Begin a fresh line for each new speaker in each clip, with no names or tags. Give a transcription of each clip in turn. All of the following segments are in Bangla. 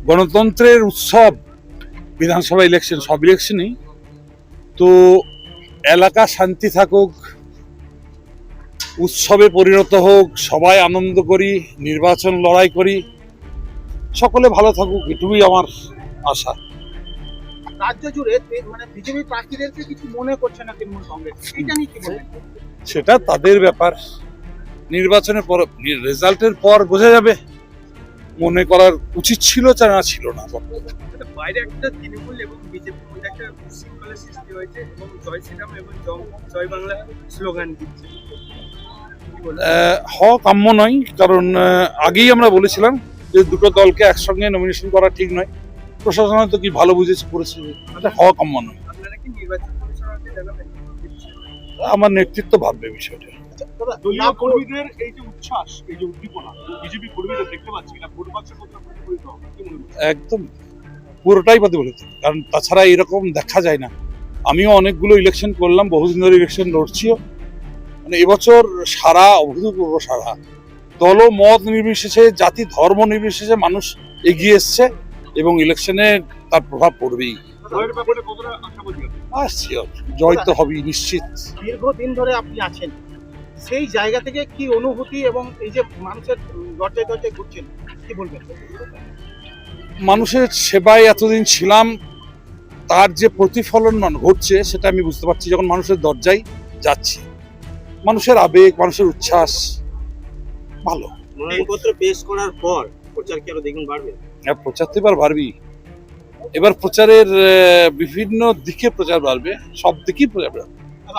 গণতন্ত্রের উৎসব, বিধানসভা ইলেকশন, সব ইলেকশনই তো। এলাকা শান্তি থাকুক, উৎসবে পরিণত হোক, সবাই আনন্দ করি, নির্বাচন লড়াই করি, সকলে ভালো থাকুক, এটুকুই আমার আশা।
রাজ্য জুড়ে মানে বিজেপি প্রার্থীদেরকে কিছু মনে করছে না তৃণমূল কংগ্রেস, এটা নিয়ে কি বলবেন?
সেটা তাদের ব্যাপার, নির্বাচনের পর, রেজাল্টের পর বোঝা যাবে মনে করার উচিত ছিল না ছিল না।
বাইরে একটা তৃণমূল এবং বিজেপির মধ্যে একটা বিশৃঙ্খলার সৃষ্টি হয়েছে এবং জয় শ্রীরাম এবং জয় বাংলা স্লোগান দিচ্ছে।
হওয়া কাম্য নয়, কারণ আগেই আমরা বলেছিলাম যে দুটো দলকে একসঙ্গে নমিনেশন করা ঠিক নয়। প্রশাসন তো কি ভালো বুঝেছে করেছে, এটা হওয়া কাম্য নয়।
আপনারা কি নির্বাচন কমিশনারকে জানাবেন?
আমার নেতৃত্ব ভাববে বিষয়টা।
দলীয় কর্মীদের এই যে উচ্ছ্বাস, এই যে উদ্দীপনা, বিজেপি কর্মীদের দেখতে পাচ্ছি না, ভোট বাক্সে কোথাও প্রতিফলিত হবে, কি মনে হচ্ছে?
একদম পুরোটাই প্রতিফলিত, কারণ তাছাড়া এরকম দেখা যায় না। আমিও অনেকগুলো ইলেকশন করলাম, বহুদিন ধরে ইলেকশন লড়ছিও, মানে এবছর সারা অভূতপূর্ব সারা দল মত নির্বিশেষে, জাতি ধর্ম নির্বিশেষে মানুষ এগিয়ে এসছে এবং ইলেকশনে তার প্রভাব পড়বেই। জয় তো হবেই নিশ্চিত।
দীর্ঘদিন ধরে আপনি আছেন, সেই জায়গা থেকে কি অনুভূতি এবং এই যে মানুষের দরজায় দরজায় ঘুরছেন, কি বলবেন?
মানুষের সেবায় এতদিন ছিলাম, তার যে প্রতিফলন ঘটছে সেটা আমি বুঝতে পারছি যখন মানুষের দরজায় যাচ্ছি। মানুষের আবেগ, মানুষের উচ্ছ্বাস ভালো।
মনোনয়নপত্র পেশ করার পর প্রচার কি আরো দেখুন বাড়বে?
প্রচার তো এবার বাড়বেই। এবার প্রচারের বিভিন্ন দিকে প্রচার বাড়বে, সব দিকেই প্রচার বাড়বে।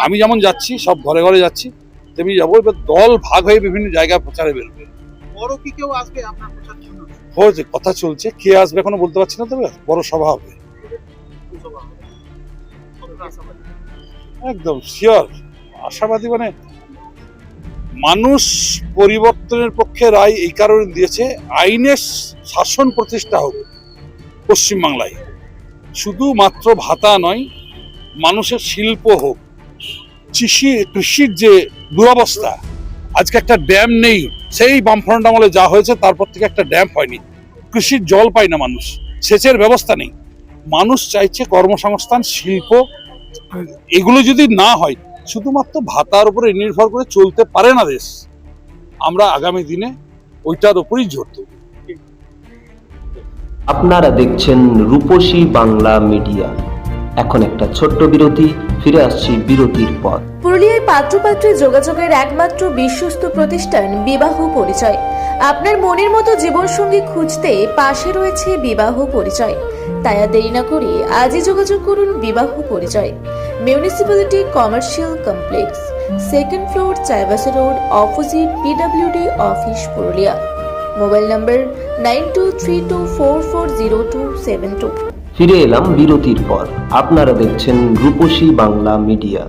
আমি যেমন যাচ্ছি, সব ঘরে ঘরে যাচ্ছি, তেমনি যাবো। এবার দল ভাগ হয়ে বিভিন্ন জায়গায় প্রচারে বেরোবে।
বড় কি কেউ আসবে আপনার প্রচার জন্য?
হয়েছে, কথা চলছে, কে আসবে এখনো বলতে পারছি না, তবে বড় সভা হবে একদম শিওর। আশাবাদী মানে মানুষ পরিবর্তনের পক্ষে রায় এই কারণে দিয়েছে, আইনের শাসন প্রতিষ্ঠা হোক পশ্চিমবাংলায়, শুধুমাত্র ভাতা নয়, মানুষের শিল্প হোক। কৃষির যে দুরবস্থা, আজকে একটা ড্যাম নেই, সেই বামফ্রন্ট আমলে যা হয়েছে তারপর থেকে একটা ড্যাম হয়নি, কৃষির জল পায় না মানুষ, সেচের ব্যবস্থা নেই। মানুষ চাইছে কর্মসংস্থান, শিল্প। এগুলো যদি না হয়, শুধুমাত্র ভাতার উপরে নির্ভর করে চলতে পারে না দেশ। আমরা আগামী দিনে ওইটার উপরই জোর দেব।
আপনারা দেখছেন রূপসী বাংলা মিডিয়া। এখন একটা ছোট্ট বিরতি, ফিরে আসছি বিরতির পর।
পুরুলিয়ায় পাত্রপাত্রী যোগাযোগের একমাত্র বিশ্বস্ত প্রতিষ্ঠান বিবাহ পরিচয়। আপনার মনের মতো জীবনসঙ্গী খুঁজতে পাশে রয়েছে বিবাহ পরিচয়। তাই আর দেরি না করে আজই যোগাযোগ করুন বিবাহ পরিচয়। Municipality commercial complex, 2nd floor, Chaibasa road, opposite PWD office, Purulia. Mobile নম্বর 9232440272।
ফিরে এলাম বিরতির পর। আপনারা দেখছেন রূপসী বাংলা মিডিয়া।